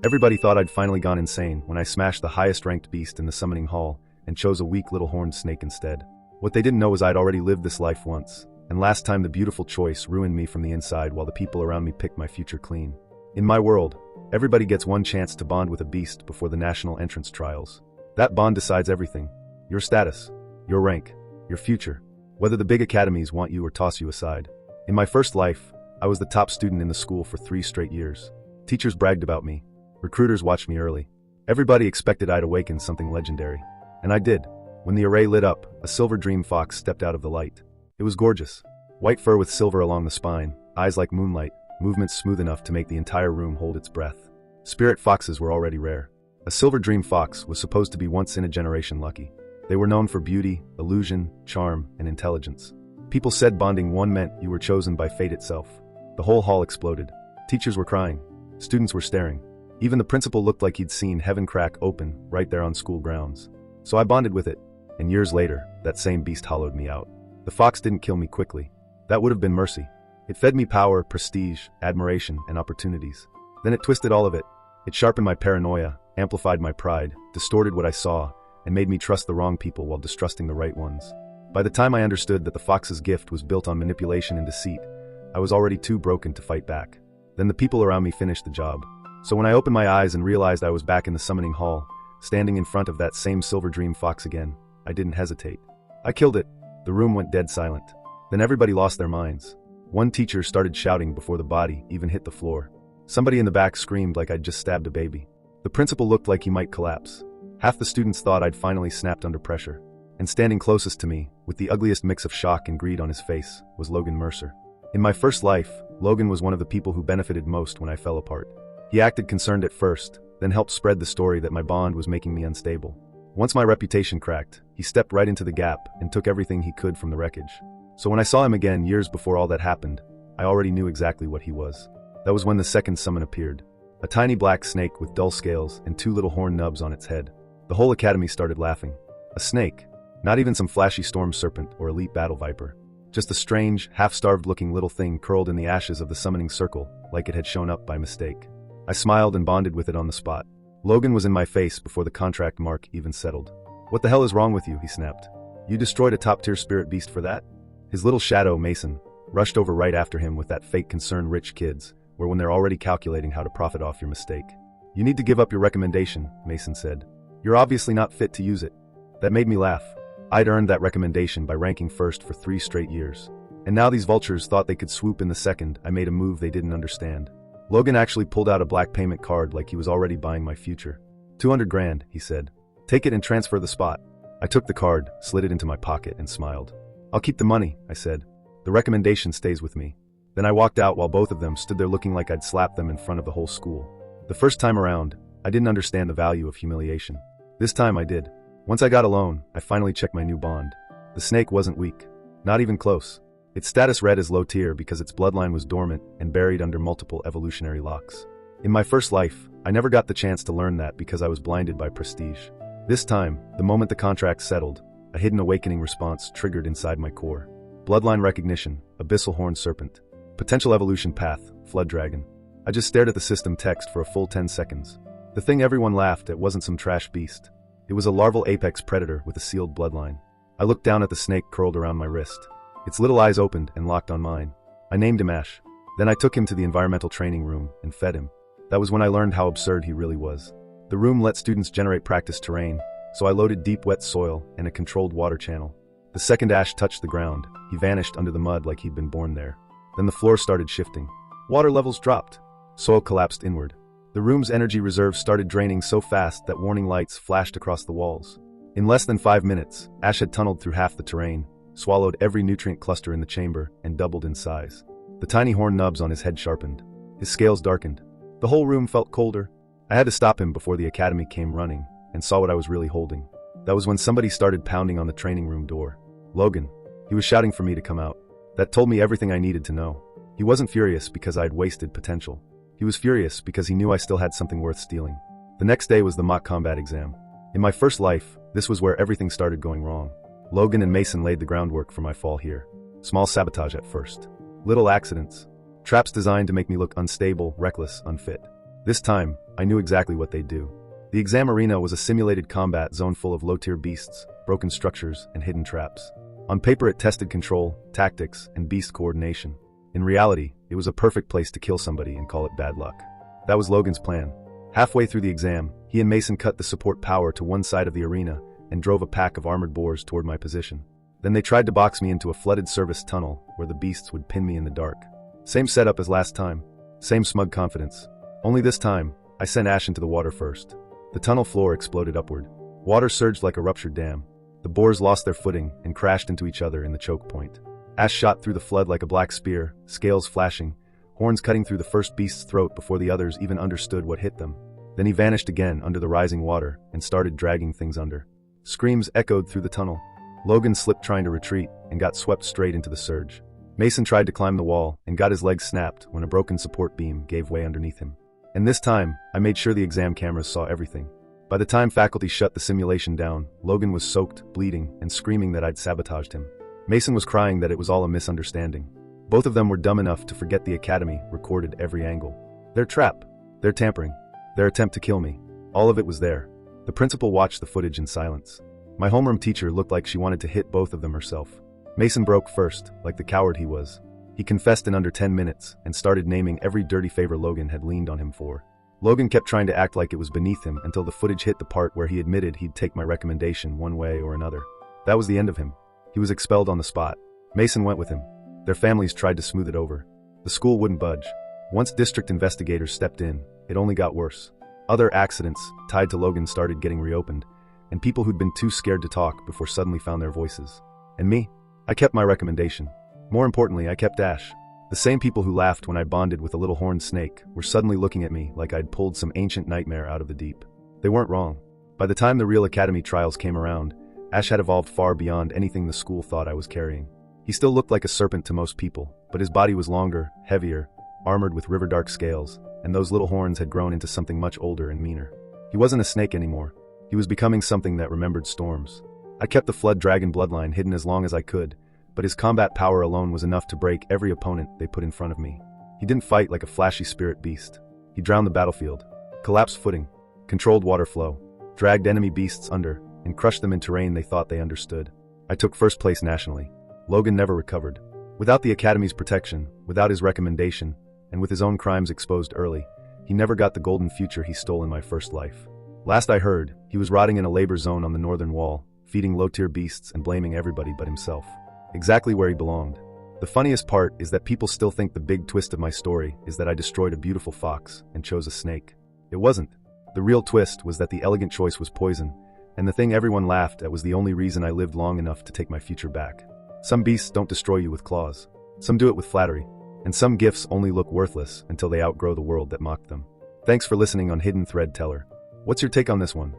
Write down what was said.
Everybody thought I'd finally gone insane when I smashed the highest ranked beast in the summoning hall and chose a weak little horned snake instead. What they didn't know is I'd already lived this life once, and last time the beautiful choice ruined me from the inside while the people around me picked my future clean. In my world, everybody gets one chance to bond with a beast before the national entrance trials. That bond decides everything. Your status, your rank, your future, whether the big academies want you or toss you aside. In my first life, I was the top student in the school for 3 straight years. Teachers bragged about me. Recruiters watched me early. Everybody expected I'd awaken something legendary. And I did. When the array lit up, a silver dream fox stepped out of the light. It was gorgeous. White fur with silver along the spine, eyes like moonlight, movements smooth enough to make the entire room hold its breath. Spirit foxes were already rare. A silver dream fox was supposed to be once-in-a-generation lucky. They were known for beauty, illusion, charm, and intelligence. People said bonding one meant you were chosen by fate itself. The whole hall exploded. Teachers were crying. Students were staring. Even the principal looked like he'd seen heaven crack open right there on school grounds. So I bonded with it, and years later, that same beast hollowed me out. The fox didn't kill me quickly. That would have been mercy. It fed me power, prestige, admiration, and opportunities. Then it twisted all of it. It sharpened my paranoia, amplified my pride, distorted what I saw, and made me trust the wrong people while distrusting the right ones. By the time I understood that the fox's gift was built on manipulation and deceit, I was already too broken to fight back. Then the people around me finished the job. So when I opened my eyes and realized I was back in the summoning hall, standing in front of that same silver dream fox again, I didn't hesitate. I killed it. The room went dead silent. Then everybody lost their minds. One teacher started shouting before the body even hit the floor. Somebody in the back screamed like I'd just stabbed a baby. The principal looked like he might collapse. Half the students thought I'd finally snapped under pressure. And standing closest to me, with the ugliest mix of shock and greed on his face, was Logan Mercer. In my first life, Logan was one of the people who benefited most when I fell apart. He acted concerned at first, then helped spread the story that my bond was making me unstable. Once my reputation cracked, he stepped right into the gap and took everything he could from the wreckage. So when I saw him again years before all that happened, I already knew exactly what he was. That was when the second summon appeared. A tiny black snake with dull scales and 2 little horn nubs on its head. The whole academy started laughing. A snake. Not even some flashy storm serpent or elite battle viper. Just a strange, half-starved looking little thing curled in the ashes of the summoning circle, like it had shown up by mistake. I smiled and bonded with it on the spot. Logan was in my face before the contract mark even settled. "What the hell is wrong with you?" he snapped. "You destroyed a top-tier spirit beast for that?" His little shadow, Mason, rushed over right after him with that fake concern rich kids, where when they're already calculating how to profit off your mistake. "You need to give up your recommendation," Mason said. "You're obviously not fit to use it." That made me laugh. I'd earned that recommendation by ranking first for 3 straight years. And now these vultures thought they could swoop in the second I made a move they didn't understand. Logan actually pulled out a black payment card like he was already buying my future. 200 grand, he said. "Take it and transfer the spot." I took the card, slid it into my pocket, and smiled. "I'll keep the money," I said. "The recommendation stays with me." Then I walked out while both of them stood there looking like I'd slapped them in front of the whole school. The first time around, I didn't understand the value of humiliation. This time I did. Once I got alone, I finally checked my new bond. The snake wasn't weak. Not even close. Its status read as low tier because its bloodline was dormant and buried under multiple evolutionary locks. In my first life, I never got the chance to learn that because I was blinded by prestige. This time, the moment the contract settled, a hidden awakening response triggered inside my core. Bloodline recognition, abyssal horned serpent. Potential evolution path, flood dragon. I just stared at the system text for a full 10 seconds. The thing everyone laughed at wasn't some trash beast. It was a larval apex predator with a sealed bloodline. I looked down at the snake curled around my wrist. Its little eyes opened and locked on mine. I named him Ash. Then I took him to the environmental training room and fed him. That was when I learned how absurd he really was. The room let students generate practice terrain, so I loaded deep wet soil and a controlled water channel. The second Ash touched the ground, he vanished under the mud like he'd been born there. Then the floor started shifting. Water levels dropped. Soil collapsed inward. The room's energy reserves started draining so fast that warning lights flashed across the walls. In less than 5 minutes, Ash had tunneled through half the terrain, swallowed every nutrient cluster in the chamber, and doubled in size. The tiny horn nubs on his head sharpened. His scales darkened. The whole room felt colder. I had to stop him before the academy came running, and saw what I was really holding. That was when somebody started pounding on the training room door. Logan. He was shouting for me to come out. That told me everything I needed to know. He wasn't furious because I had wasted potential. He was furious because he knew I still had something worth stealing. The next day was the mock combat exam. In my first life, this was where everything started going wrong. Logan and Mason laid the groundwork for my fall here. Small sabotage at first. Little accidents. Traps designed to make me look unstable, reckless, unfit. This time, I knew exactly what they'd do. The exam arena was a simulated combat zone full of low-tier beasts, broken structures, and hidden traps. On paper it tested control, tactics, and beast coordination. In reality, it was a perfect place to kill somebody and call it bad luck. That was Logan's plan. Halfway through the exam, he and Mason cut the support power to one side of the arena and drove a pack of armored boars toward my position. Then they tried to box me into a flooded service tunnel where the beasts would pin me in the dark. Same setup as last time. Same smug confidence. Only this time, I sent Ash into the water first. The tunnel floor exploded upward. Water surged like a ruptured dam. The boars lost their footing and crashed into each other in the choke point. Ash shot through the flood like a black spear, scales flashing, horns cutting through the first beast's throat before the others even understood what hit them. Then he vanished again under the rising water and started dragging things under. Screams echoed through the tunnel. Logan slipped trying to retreat and got swept straight into the surge. Mason tried to climb the wall and got his legs snapped when a broken support beam gave way underneath him. And this time, I made sure the exam cameras saw everything. By the time faculty shut the simulation down, Logan was soaked, bleeding, and screaming that I'd sabotaged him. Mason was crying that it was all a misunderstanding. Both of them were dumb enough to forget the academy recorded every angle. Their trap, their tampering, their attempt to kill me. All of it was there. The principal watched the footage in silence. My homeroom teacher looked like she wanted to hit both of them herself. Mason broke first, like the coward he was. He confessed in under 10 minutes and started naming every dirty favor Logan had leaned on him for. Logan kept trying to act like it was beneath him until the footage hit the part where he admitted he'd take my recommendation one way or another. That was the end of him. He was expelled on the spot. Mason went with him. Their families tried to smooth it over. The school wouldn't budge. Once district investigators stepped in, it only got worse. Other accidents tied to Logan started getting reopened, and people who'd been too scared to talk before suddenly found their voices. And me? I kept my recommendation. More importantly, I kept Ash. The same people who laughed when I bonded with a little horned snake were suddenly looking at me like I'd pulled some ancient nightmare out of the deep. They weren't wrong. By the time the real academy trials came around, Ash had evolved far beyond anything the school thought I was carrying. He still looked like a serpent to most people, but his body was longer, heavier, armored with river-dark scales, and those little horns had grown into something much older and meaner. He wasn't a snake anymore. He was becoming something that remembered storms. I kept the Flood Dragon bloodline hidden as long as I could, but his combat power alone was enough to break every opponent they put in front of me. He didn't fight like a flashy spirit beast. He drowned the battlefield, collapsed footing, controlled water flow, dragged enemy beasts under, and crushed them in terrain they thought they understood. I took first place nationally. Logan never recovered. Without the Academy's protection, without his recommendation, and with his own crimes exposed early, he never got the golden future he stole in my first life. Last I heard, he was rotting in a labor zone on the northern wall, feeding low-tier beasts and blaming everybody but himself. Exactly where he belonged. The funniest part is that people still think the big twist of my story is that I destroyed a beautiful fox and chose a snake. It wasn't. The real twist was that the elegant choice was poison, and the thing everyone laughed at was the only reason I lived long enough to take my future back. Some beasts don't destroy you with claws. Some do it with flattery. And some gifts only look worthless until they outgrow the world that mocked them. Thanks for listening on Hidden Thread Teller. What's your take on this one?